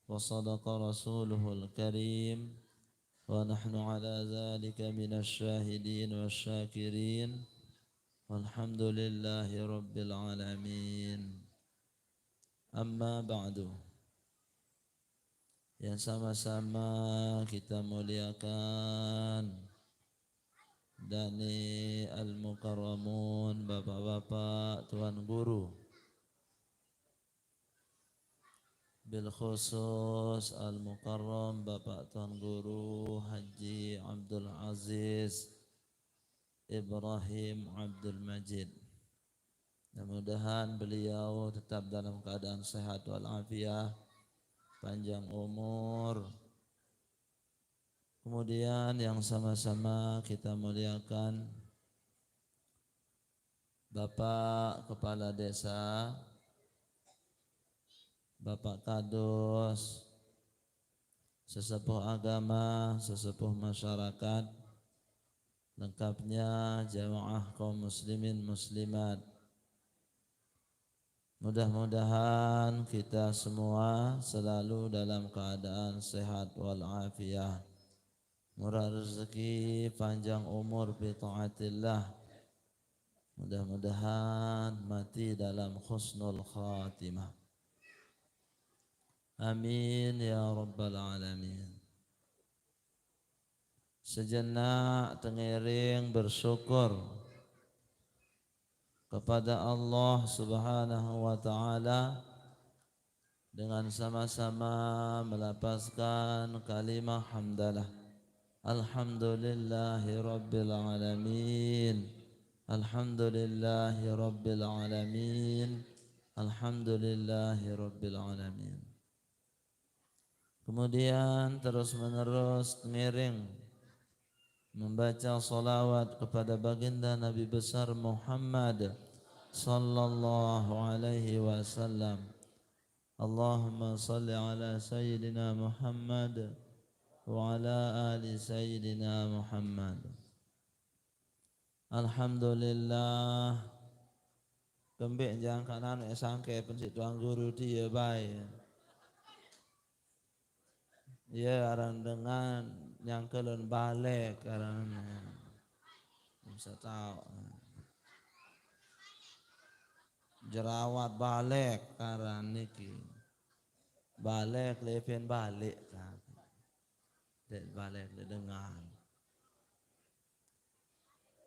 وصدق رسوله الكريم ونحن على ذلك من الشاهدين والشاكرين والحمد لله رب العالمين. Amma ba'du. Yang sama-sama kita muliakan Dani Al-Mukarramun, bapak-bapak, tuan guru, bil khusus Al-Mukarram Bapak Tuan Guru Haji Abdul Aziz Ibrahim Abdul Majid. Mudah-mudahan beliau tetap dalam keadaan sehat walafiat, panjang umur. Kemudian yang sama-sama kita muliakan Bapak Kepala Desa, Bapak Kadus, sesepuh agama, sesepuh masyarakat, lengkapnya jamaah kaum muslimin muslimat. Mudah-mudahan kita semua selalu dalam keadaan sehat walafiat, murah rezeki, panjang umur bi taatillah. Mudah-mudahan mati dalam husnul khatimah. Amin ya rabbal alamin. Sejenak tengiring bersyukur kepada Allah Subhanahu wa taala dengan sama-sama melapaskan kalimah hamdalah. Alhamdulillahi rabbil alamin. Alhamdulillahi rabbil alamin. Alhamdulillahi rabbil alamin. Kemudian terus-menerus mengiring membaca salawat kepada baginda Nabi besar Muhammad sallallahu alaihi wasallam. Allahumma salli ala sayyidina Muhammad wa ala ali sayyidina Muhammad. Alhamdulillah kembik jangan kanan sangke pensik tuan guru dia baik. Ya orang dengan yang kelon balik karena bisa tahu jerawat balik karena niki balik lepen balik kan dek balik dengan.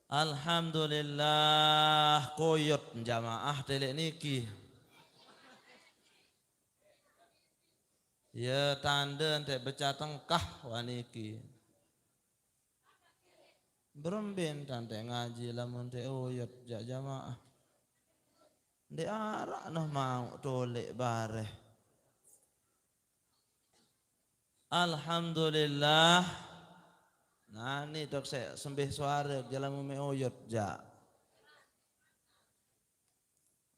Alhamdulillah koyot jamaah telek niki. Ya tanda ente baca tengkah waniki. Berembin tante ngaji lamun te uyut jak jamaah. Di arak noh mau tolek bareh. Alhamdulillah. Nah ni tok saya sembih suara jalan me uyut jak.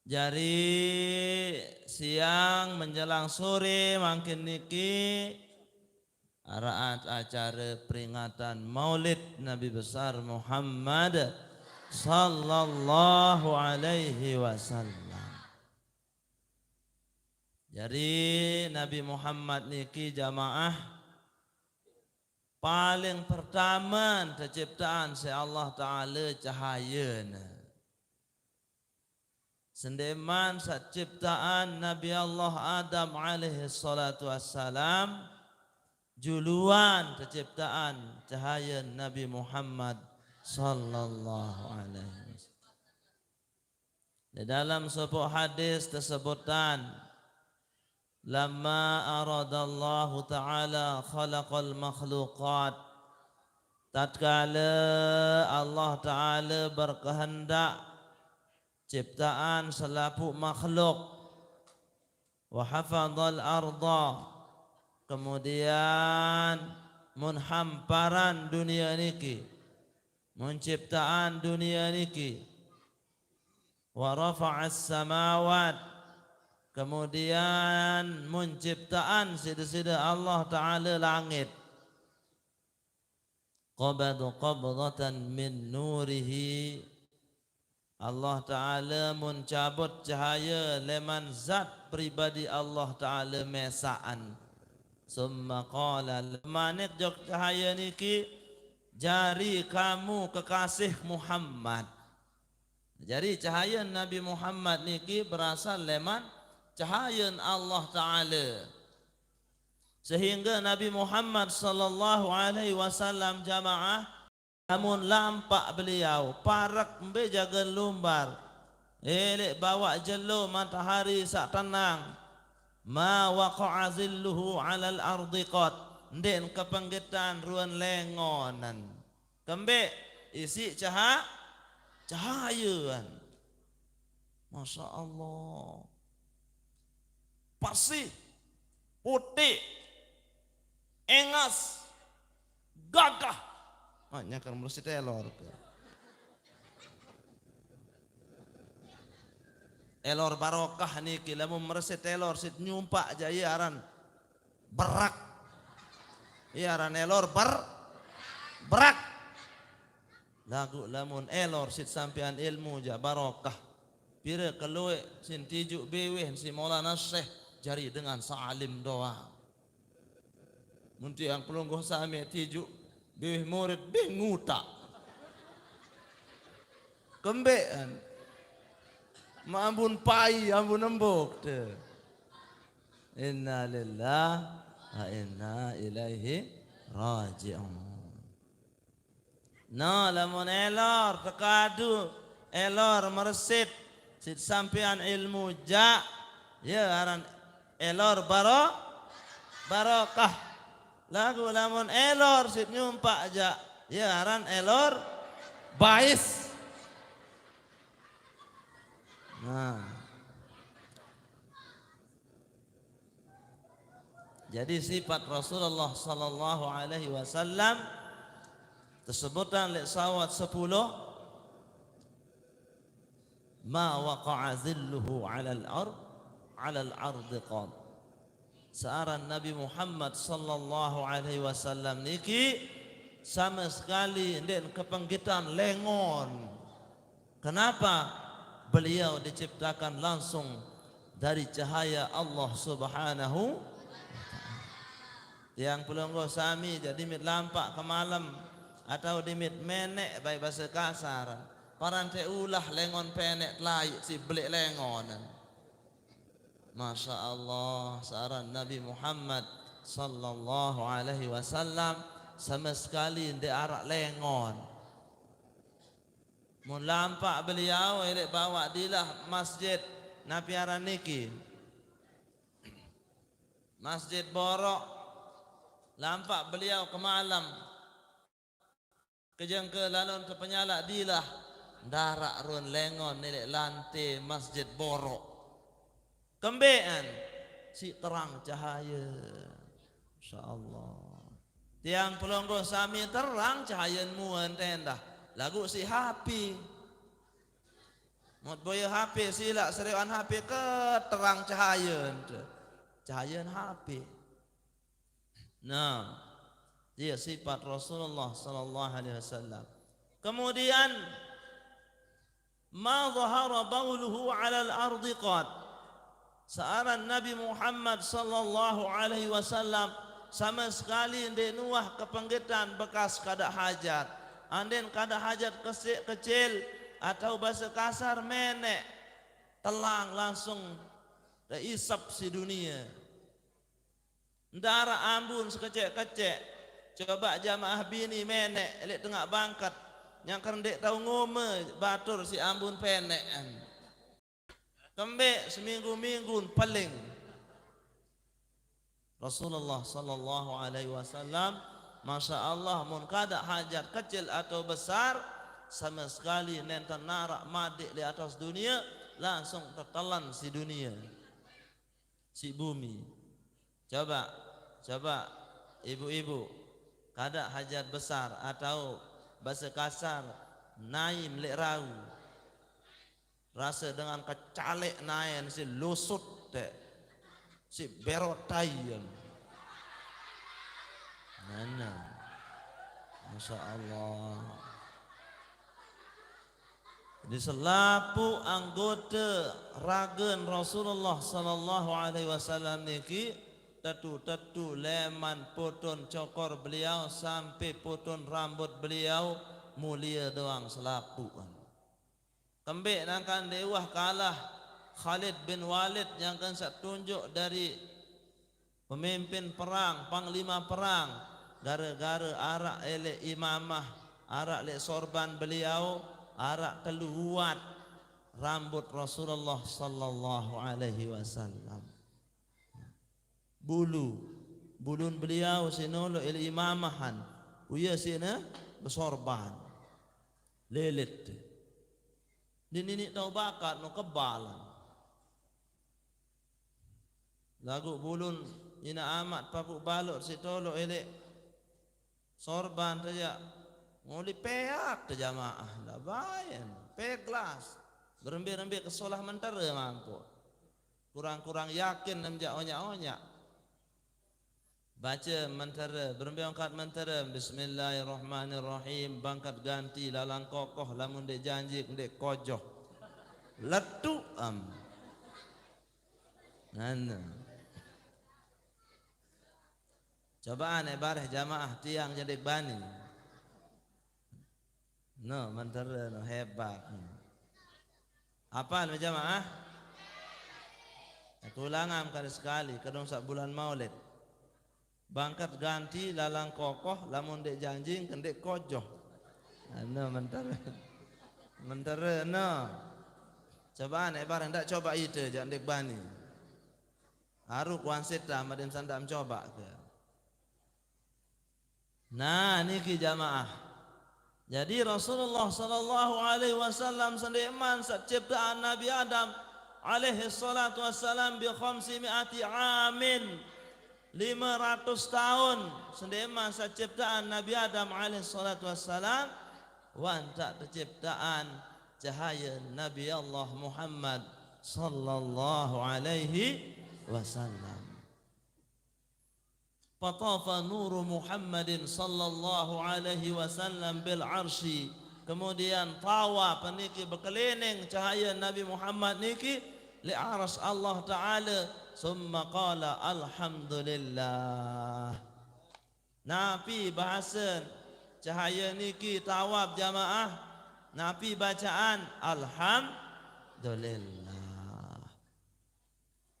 Jari siang menjelang sore makin niki araat acara peringatan Maulid Nabi besar Muhammad sallallahu alaihi wasallam. Jadi Nabi Muhammad niki jamaah paling pertama terciptaan si Allah Taala cahayana. Sendeman saat ciptaan Nabi Allah Adam alaihi salatu wassalam, juluan terciptaan cahaya Nabi Muhammad sallallahu alaihi wasallam. Di dalam sebuah hadis tersebutkan, lamma aradallahu ta'ala khalaqal makhluqat, tatkala Allah Ta'ala berkehendak ciptaan selaput makhluk, wa hafadhal arda, kemudian menhamparan dunia niki, menciptaan dunia niki, wa rafa'as samawat, kemudian menciptaan sida-sida Allah Ta'ala langit, qabadu qabdatan min nurihi, Allah Ta'ala mencabut cahaya leman zat pribadi Allah Ta'ala mesaan. Summa qala manik jok cahaya niki jari kamu kekasih Muhammad. Jadi cahaya Nabi Muhammad niki berasal leman cahaya Allah Ta'ala. Sehingga Nabi Muhammad sallallahu alaihi wasallam jamaah namun lampak beliau parak mbe jaga lumbar elek bawa jelo matahari sak tenang ma waqa'a zilluhu 'alal ardi qat den kepenggetan ruan lengonan kembe isi cahayaan Masya Allah pasti putih engas gagah hanya kan mesti telor elor barokah niki lamun mereset telor sit nyumpak jaya aran berak iya aran elor berak lagu lamun elor sit sampean ilmu ja barokah pira keluwe sin tijuk beweh si Maulana Syekh jari dengan salim doa munti yang pelungguh sami tijuk beweh murid benguta kembean maambun pai ambun embuk te inna lillahi wa inna ilaihi raji'un. No lamun elor tekadu elor meresit sit sampean ilmu ja ya aran elor barokah lagu lamun elor sit nyumpak ja ya aran elor bais. Nah jadi sifat Rasulullah sallallahu alaihi wasallam tersebutkan lek sawat 10 ma waqa'a zilluhu 'alal ard qad searan Nabi Muhammad sallallahu alaihi wasallam niki sama sekali den kepenggitan lengon. Kenapa? Beliau diciptakan langsung dari cahaya Allah Subhanahu yang pelonggo sami jadi mit lampak ke malam atau dimit menek baik bahasa kasar parante ulah lengon penek laik si belik lengonan. Masya Allah saran Nabi Muhammad sallallahu alaihi wasallam sama sekali tidak arak lengon. Mun lampak beliau elek bawa dilah masjid Nabi aran niki Masjid Borok lampak beliau ke malam kejang ke lalon ke penyala dilah darak run lengon nilai lantai Masjid Borok kembean si terang cahaya insyaallah tiang pelonggo sami terang cahaya muan tenda lagu si HP mot boya HP sila serian HP ke terang cahaya HP. Nah dia sifat Rasulullah sallallahu alaihi wasallam. Kemudian ma zahara bauluhu 'ala al-ardi qad searan Nabi Muhammad sallallahu alaihi wasallam sama sekali ndek nuah kepenggetan bekas kada hajat anden kada hajat kecil atau bahasa kasar menek telang langsung isap si dunia ndara ambun sekecek-kecek coba jamaah bini menek elek tengah bangkat yang kerendek tahu ngome batur si ambun penek kembek seminggu-minggu paling Rasulullah sallallahu alaihi wasallam Masya Allah mun kada hajat kecil atau besar sama sekali nenten narak madik di atas dunia langsung tertelan si dunia si bumi. Coba ibu-ibu kada hajat besar atau bahasa kasar naim lek rau rasa dengan kecalek naen si lusut te si berotayan mana Masya Allah di selapu anggota ragen Rasulullah sallallahu alaihi wasallam niki tetu leman potong cokor beliau sampai potong rambut beliau mulia doang selapuan. Kembik nangkan dewah kalah Khalid bin Walid yang kan tunjuk dari pemimpin perang, panglima perang, gara-gara arak elek imamah, arak lek sorban beliau, arak keluar rambut Rasulullah sallallahu alaihi wasallam. Bulun beliau sinolo il imamahan, uya sina bersorban. Lelet. Dini tahu bakat no kebalan. Lagu bulun ina amat papu balok sitolo elek sorban saja. Ngoli peak ke jamaah dah bayan, peak gelas. Berembi-rembi ke solah mentera mampu. Kurang-kurang yakin namjak onyak-onyak. Baca mentera, berembi angkat mentera. Bismillahirrahmanirrahim. Bangkat ganti lalang kokoh, lamun dek janji dek kojoh. Letu Nana. Cobaan ibarat jamaah tiang jadi bani. No, mentera no hebat. Apa jamaah? Tulangan kali sekali, kadang sak bulan Maulid. Bangkat ganti lalang kokoh, lamun dek janjing kendek kojoh. No, mentera no. Cobaan ibarat ndak coba itu jangan dek bani. Haru kuan sita madem sandam coba ke. Nah, niki jamaah. Jadi Rasulullah sallallahu alaihi wasallam sendeman saat ciptaan Nabi Adam alaihi salatu wassalam bi 500 amin 500 tahun sendeman saat ciptaan Nabi Adam alaihi salatu wassalam wan tak terciptaan cahaya Nabi Allah Muhammad sallallahu alaihi wasallam. Fatafa nuru Muhammadin sallallahu alaihi wasallam bil arsy. Kemudian tawaf niki berkeliling cahaya Nabi Muhammad niki li arsy Allah taala. Summa qala alhamdulillah. Nabi bahasa cahaya niki tawaf jamaah. Nabi bacaan alhamdulillah.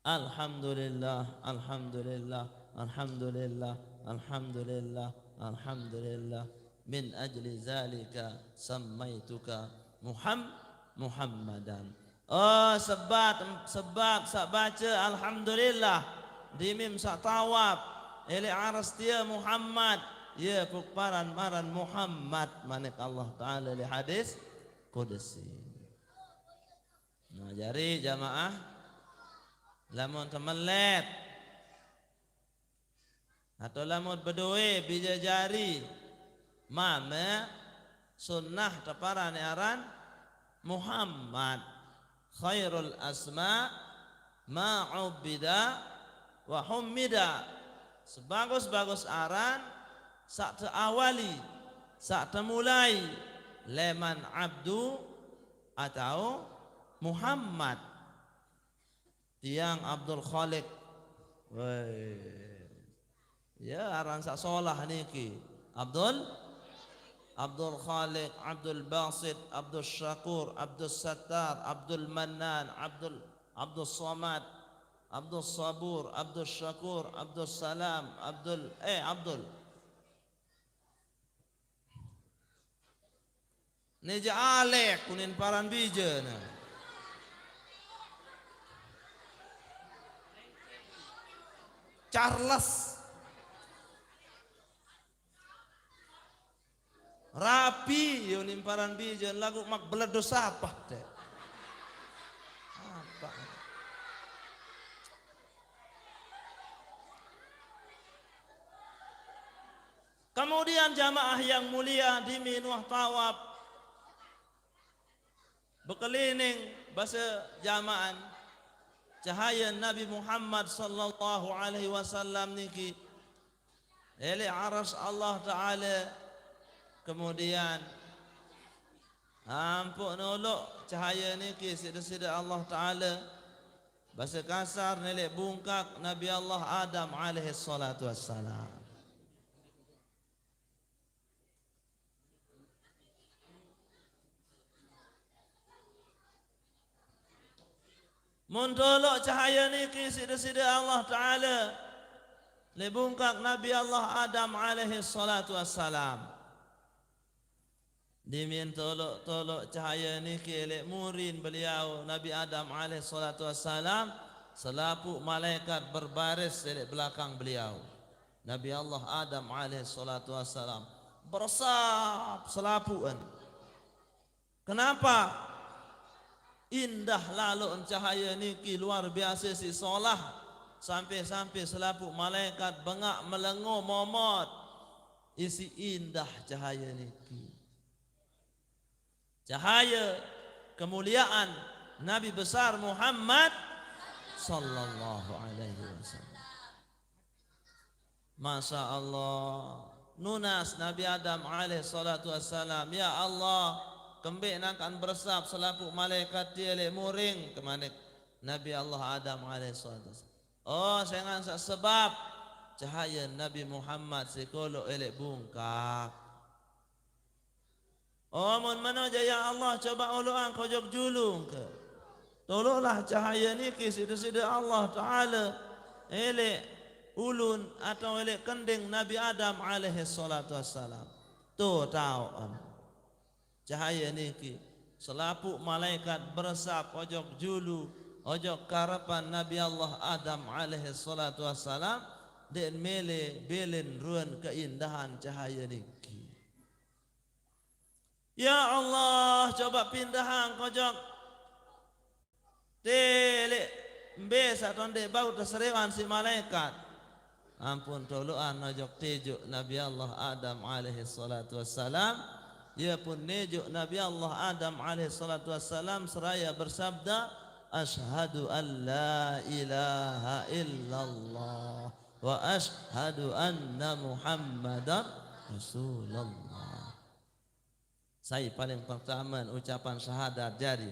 Alhamdulillah, alhamdulillah, alhamdulillah, alhamdulillah, alhamdulillah. Min ajli zalika sammaituka Muhammadan. Oh, sebab sak baca alhamdulillah di mim sak tawab ele aras dia Muhammad ya kukparan maran Muhammad manik Allah taala li hadis qudsi. Nah, jari jamaah lamun temelet atau lamun bedoe bija jari mame sunnah teparan aran Muhammad khairul asma ma'ubida wa hummida. Sebagus-bagus aran sak teawali sak temulai leman abdu atau Muhammad. Tiang Abdul Khaliq. Ya aran sak solah niki. Abdul Khaliq, Abdul Basit, Abdul Syakur, Abdul Sattar, Abdul Mannan, Abdul Samad, Abdul Sabur, Abdul Syakur, Abdul Salam, Abdul. Neja Alek kunin paran bija na. Charles Rapi yo nimparan bijan lagu mak beledos apa teh. Apa? Kemudian jamaah yang mulia di minuh tawab berkeliling bahasa jamaan cahaya Nabi Muhammad sallallahu alaihi wasallam niki ele aras Allah taala. Kemudian ampun nolok cahaya ni sida-sida Allah Ta'ala Bahasa kasar nelek bungkak Nabi Allah Adam alaihi salatu wassalam. Mun tolok cahaya niki sida-sida Allah Ta'ala le bungkak Nabi Allah Adam alaihi salatu wassalam. Dimin tolok cahaya niki le murin beliau Nabi Adam alaihi salatu wassalam, selaput malaikat berbaris di belakang beliau. Nabi Allah Adam alaihi salatu wassalam bersab selapuan. Kenapa? Indah lalu cahaya niki luar biasa si solah, sampai selaput malaikat bengak melenguh momot. Isi indah cahaya niki. Cahaya kemuliaan Nabi besar Muhammad sallallahu alaihi wasallam. Masya Allah. Nunas Nabi Adam alaihi salatu wassalam, ya Allah, kembali akan bersab selaput malaikat dia le muring ke mana Nabi Allah Adam alaihi salatu wassalam. Oh, saya sebab cahaya Nabi Muhammad sekolok elek bungkak. Oh, mun mana jaya Allah coba uluan kojok julung ke. Tolonglah cahaya ni ke sida-sida Allah Ta'ala elek ulun atau elek kending Nabi Adam alaihi salatu wassalam. Tu tahu cahaya ni ke selaput malaikat bersab ojok julu ojok karapan Nabi Allah Adam alaihi salatu wassalam dan mele belen ruan keindahan cahaya ni. Ya Allah, coba pindahan kojok tele besa tonde bau terserewan si malaikat. Ampun toluan ojok tejuk Nabi Allah Adam alaihi salatu wassalam. Ia pun nejuk Nabi Allah Adam alaihi salatu wassalam seraya bersabda, asyhadu an la ilaha illallah wa asyhadu anna Muhammadar Rasulullah. Saya paling pertama ucapan syahadat jadi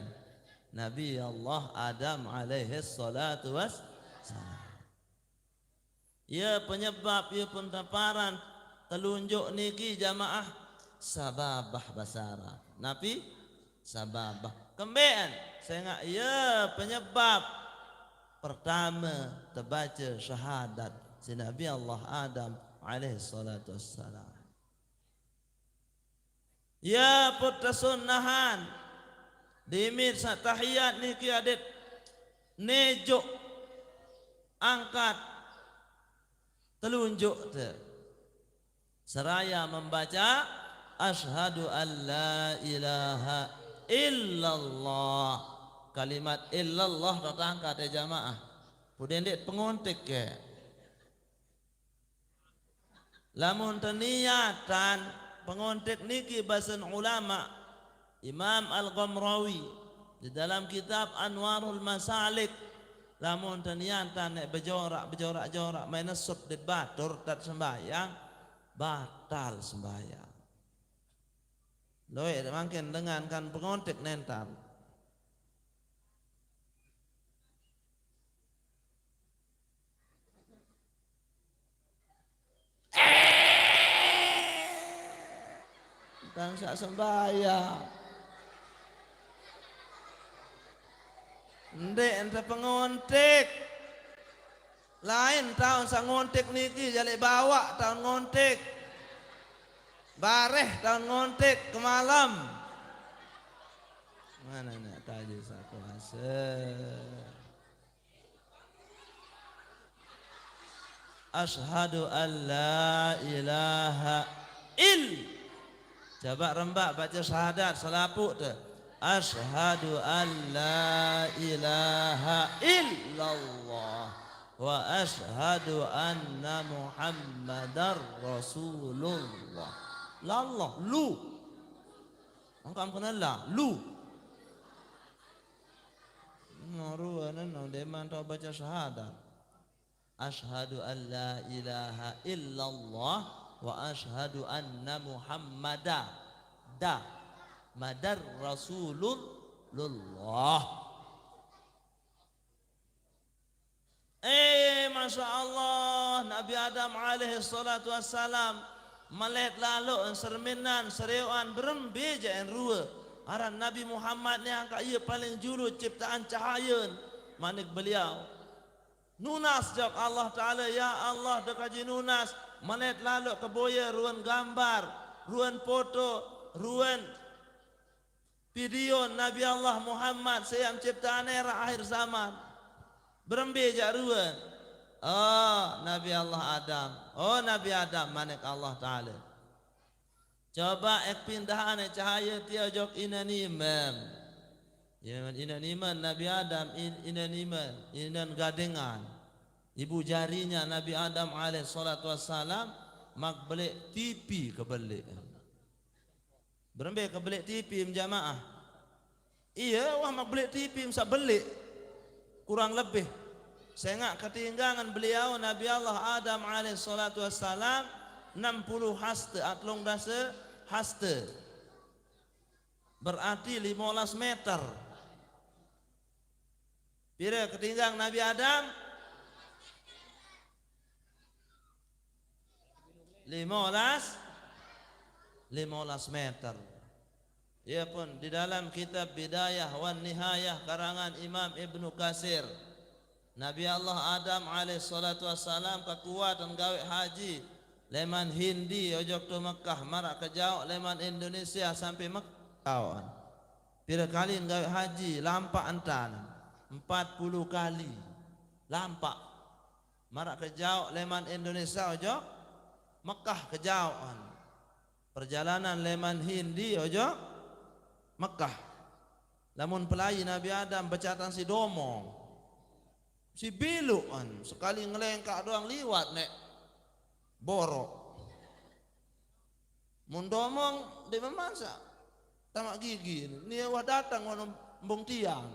Nabi Allah Adam alaihi salatu wassalam. Ia penyebab, ia pentaparan telunjuk niki jamaah sababah basara. Nabi sababah. Kemben saya ngak ia penyebab pertama terbaca syahadat si Nabi Allah Adam alaihi salatu wassalam. Ya putra sunnahan dimit satahiyat niki adet nejuk angkat telunjuk te seraya membaca asyhadu an la ilaha illallah. Kalimat illallah terangkat ya jamaah pudendik pengontek ke lamun teniatan pengontek niki bahasan ulama Imam Al-Ghamrawi di dalam kitab Anwarul Masalik, lamun taniatan nek bejorak main nesut di batur tak sembahyang batal sembahyang. Loe mungkin dengan kan pengontek nentam. Dan sak sembahyang. Ndek ente pengontek. Lain tahun sak ngontek niki jale bawa tahun ngontek. Bareh tahun ngontek ke malam. Mana nak taji sak kuasa. Asyhadu an la ilaha illallah. Coba rembak baca syahadat selaput tu. Asyhadu an la ilaha illallah wa asyhadu anna Muhammadar Rasulullah. Lallah lu. Angkam kenal lah lu. Naruan nang deman tau baca syahadat. Asyhadu an la ilaha illallah wa asyhadu anna Muhammada da madar Rasulullah. Masya Allah, Nabi Adam alaihi salatu wassalam malet lalu serminan sereuan berembe jaen rua. Aran Nabi Muhammad ni angka ia paling julu ciptaan cahaya manik beliau. Nunas jawab Allah Ta'ala, ya Allah dekaji nunas malet lalu keboya ruan gambar, ruan foto, ruan video Nabi Allah Muhammad sayang ciptaan era akhir zaman. Berembe jaruan. Oh Nabi Allah Adam. Oh Nabi Adam manik Allah Ta'ala. Coba ek pindahan cahaya tiap jok inaniman. Inaniman Nabi Adam inaniman inan gadengan. Ibu jarinya Nabi Adam alaihi salatu wassalam mak belik TV kebelik. Berembe kebelik TV jamaah. Iya wah mak belik TV masa belik. Kurang lebih saya enggak ketinggalan beliau Nabi Allah Adam alaihi salatu wassalam 60 haste atlong dasa haste berarti 15 meter. Pira ketinggalan Nabi Adam 15 meter. Ya pun di dalam kitab Bidayah wan Nihayah karangan Imam Ibnu Katsir, Nabi Allah Adam alaihi salatu wassalam kekuatan gawe haji leman Hindi ojok tu Mekah marak ke jauh leman Indonesia sampai Mekah. Pira kali gawe haji lampak antan 40 kali lampak marak ke jauh leman Indonesia ojok Mekah ke jauhan. Perjalanan leman Hindi ojok Mekah. Lamun pelai Nabi Adam becatan si domong, si biluan sekali ngelengkak doang liwat nek borok. Mun domong di memasak tamak gigi ni wah datang wana mbong tiang.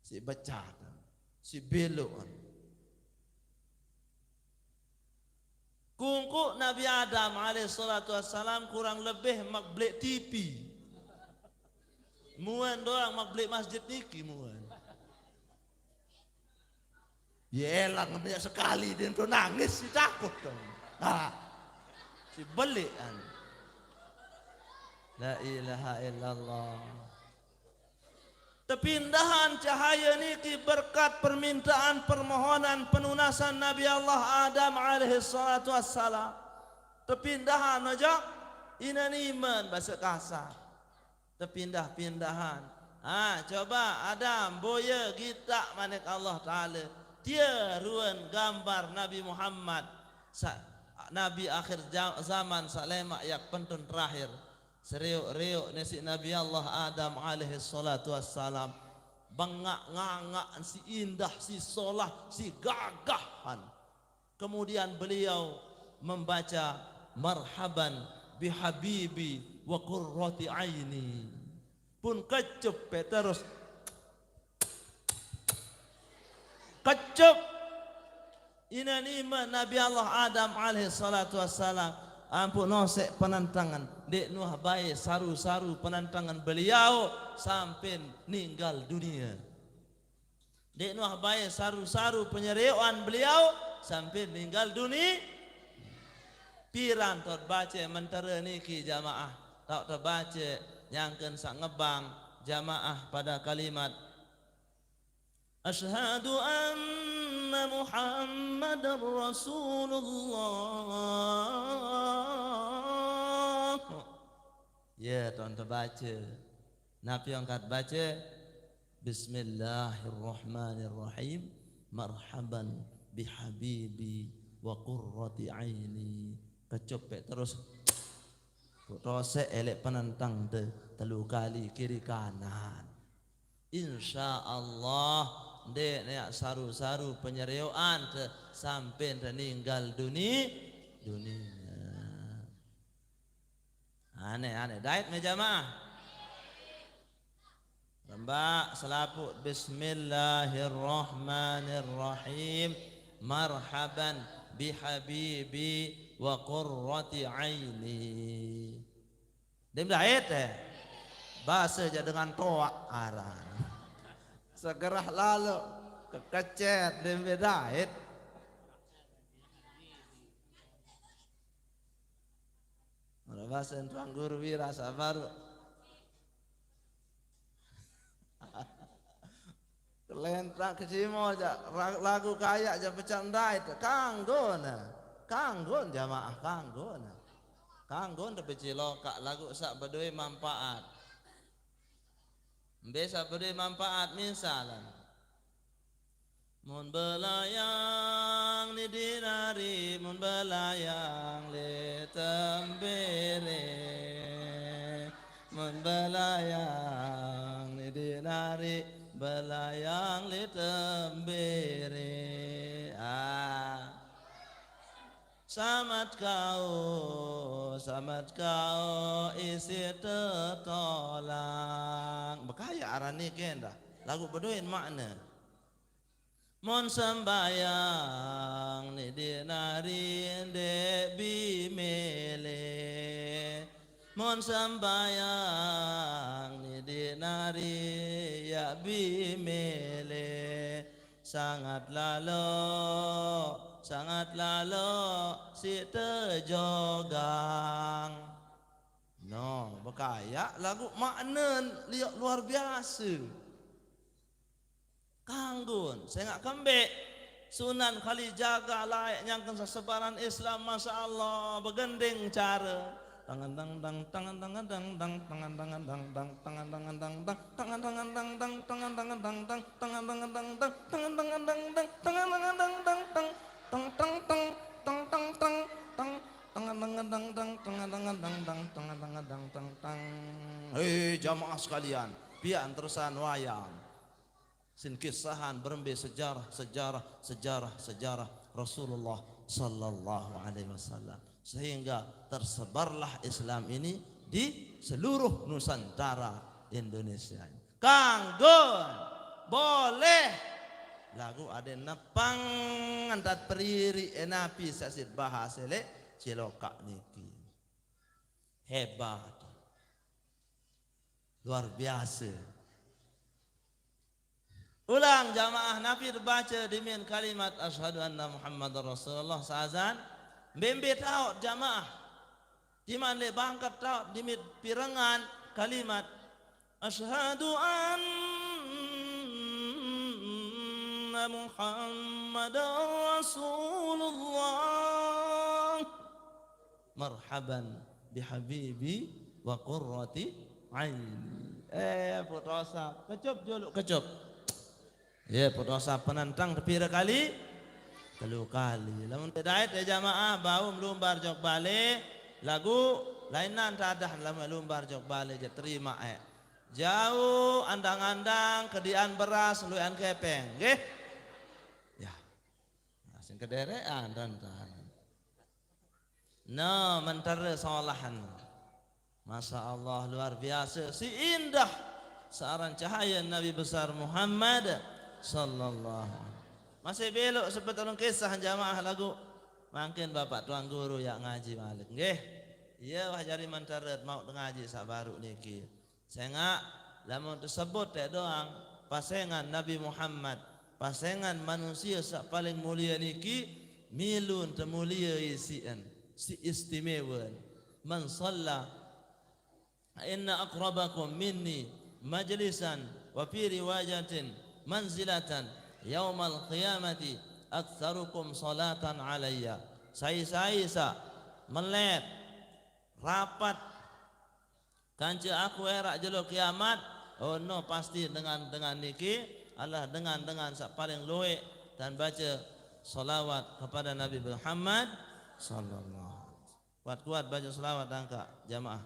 Si becatan, si biluan. Kungku Nabi Adam alaihi salatu wassalam kurang lebih mak beli TV. Muan doang mak beli masjid niki muan. Yelang banyak sekali dia tu nangis si takut dong. Si belian. La ilaha illallah. Tepindahan cahaya niki berkat permintaan permohonan penunasan Nabi Allah Adam alaihi salatu wassalam. Tepindahan aja inaniman bahasa kasar. Tepindah-pindahan. Coba Adam boya kita manik Allah Ta'ala. Dia ruan gambar Nabi Muhammad Nabi akhir zaman salemak yak pentun terakhir. Seriuk-riuk nasi Nabi Allah Adam alaihi salatu wassalam. Bangak-ngangak si indah, si solah, si gagahan. Kemudian beliau membaca marhaban bihabibi wa qurrati aini. Pun kecup terus kecup inanima Nabi Allah Adam alaihi salatu wassalam. Ampun nosek penantangan dek nuh bae saru-saru penantangan beliau sampai ninggal dunia. Dek nuh bae saru-saru penyeriuan beliau sampai ninggal dunia. Piran tot baca mentera niki jamaah tak terbaca nyangken sak ngebang jamaah pada kalimat Asyhadu anna Muhammadar Rasulullah. Ya tuan terbaca. Nabi angkat baca Bismillahirrahmanirrahim. Marhaban bihabibi wa qurrati aini. Kecopek terus rose elek penentang telu kali kiri kanan. Insya Allah dek nek saru-saru penyeriuan sampai meninggal dunia. Aneh-aneh daik me jamaah. Rembak selaput Bismillahirrahmanirrahim. Marhaban bihabibi wa qurrati aini. Dia bait bahasa aja dengan toak aran. Segerah lalu Kekecet dembe dait. Merabasan tuang guru wira sabar. Kelentrak kecimo aja lagu kaya aja bercanda itu kanggon jamaah kanggon tapi cilokak lagu sak bedoi manfaat bisa bedoi manfaat misalan mun belayang di dinari mun belayang di tembere mun belayang di dinari belayang li tembere samat kau isi tetolang bekaya arani kenda lagu bedoin makna mon sembayang ni dinarin de bimele mon sembayang ni dinari ya bimele sangat lalo si tejogang no bekaya lagu makna luar biasa kanggun saya nggak kembek Sunan Kalijaga layak nyangkan sesebaran Islam Masya Allah begending cara tangan dang dang tangan tangan dang dang tangan tangan dang dang tangan tangan dang dang tangan tangan dang dang tangan tangan dang dang tangan tangan dang dang tangan tangan dang dang tangan tangan dang dang tang tang tang tang tang tang tang tang tangan tangan dang dang tangan tangan dang dang tangan tangan dang dang tang. Hei jamaah sekalian pian terusan wayang sin kisahan berembe sejarah Rasulullah sallallahu alaihi wasallam sehingga tersebarlah Islam ini di seluruh Nusantara Indonesia. Kanggon boleh lagu ada nepang antat periri enapi sasid bahasa le cilokak niki hebat luar biasa. Ulang jamaah Nabi baca dimin kalimat asyhadu anna Muhammadar Rasulullah sazan bembe tahu jamaah di mana bangkat tahu dimit pirangan kalimat asyhadu anna Muhammadar Rasulullah marhaban bihabibi wa qurrati aini putosa kecup juluk kecup ya putosa penantang pira kali telu kali lamun dait ya jamaah bau melumbar jok balik lagu lainan tadah lama lumbar jok balik je terima jauh andang-andang kedian beras luian kepeng nggih ya sing kederean dan no mentare salahan Masya Allah luar biasa si indah searan cahaya Nabi besar Muhammad sallallahu masih belok seperti orang kisah jamaah lagu mungkin bapak tuan guru yang ngaji malik nggih iya wah jari mantaret mau ngaji sabaru niki saya nggak lamun tersebut teh doang pasengan Nabi Muhammad pasengan manusia sak paling mulia niki milun temulia isian si istimewa man shalla inna aqrabakum minni majlisan wa fi riwayatin manzilatan yaumal qiyamati aktsarukum salatan alayya saya melet rapat kanca aku era jelo kiamat oh no pasti dengan niki Allah dengan sak paling luwe dan baca salawat kepada Nabi Muhammad sallallahu kuat baca salawat angka jamaah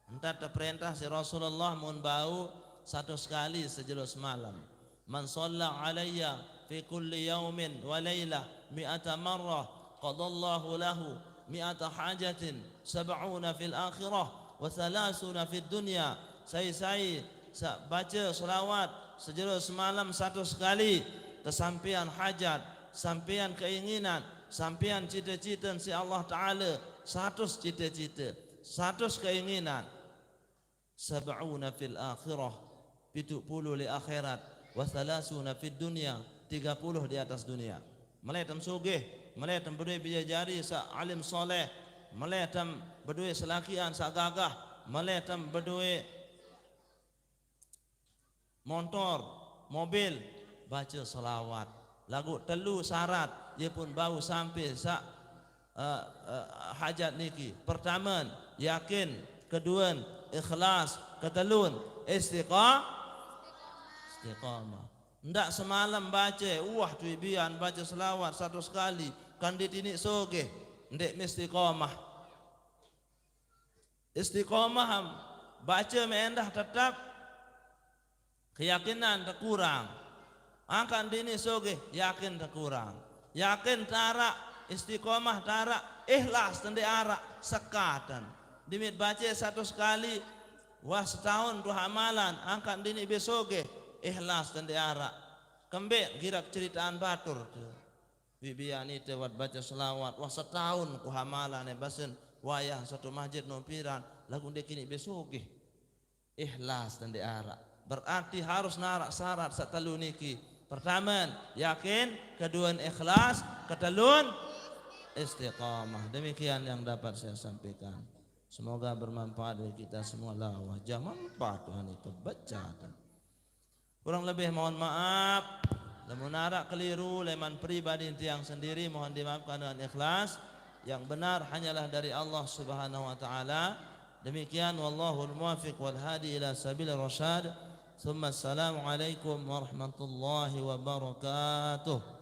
entar perintah si Rasulullah mun bau satu sekali sejelo semalam man shalla alayya fi kulli yawmin wa laylah mi'ata marrah qadallahu lahu mi'ata hajatin sab'una fil akhirah wa thalathuna fid dunya saya baca selawat sejero semalam satu sekali kesampian hajat sampian keinginan sampian cita-cita si Allah Ta'ala 100 cita-cita 100 keinginan sab'una fil akhirah 70 li akhirat wa thalathuna fid dunya 30 di atas dunia. Meletam sugih, meletam berdua bijajari sa alim soleh, meletam berdua selakian sa gagah, meletam berdua motor, mobil, baca salawat. Lagu telu syarat, dia pun bau sampai sa hajat niki. Pertama, yakin. Kedua, ikhlas. Ketelun, istiqamah. Ndak semalam baca, wah tu bian baca selawat 100 kali, kan ditini soge, ndak istiqamah. Istiqamah baca mendah tetap keyakinan terkurang. Akan dini soge yakin terkurang. Yakin tarak, istiqamah tarak, ikhlas tende arak sekatan. Dimit baca 100 kali, wah setahun tu hamalan, angkat dini besoge, ikhlas tende arak. Kembek girak ceritaan batur tu. Bibian itu wat baca selawat, wah setahun ku hamalan basen wayah satu masjid nompiran, lagu dia kini besoge, ikhlas tende arak. Berarti harus narak syarat satalu niki. Pertama, yakin. Kedua, ikhlas. Ketelun, istiqamah. Demikian yang dapat saya sampaikan. Semoga bermanfaat bagi kita semua. La wajah manfaat Tuhan itu baca. Kurang lebih mohon maaf. Lamun narak keliru, leman pribadi yang sendiri mohon dimaafkan dengan ikhlas. Yang benar hanyalah dari Allah Subhanahu wa taala. Demikian wallahul muwaffiq wal hadi ila sabilir rasyad. Assalamualaikum warahmatullahi wabarakatuh.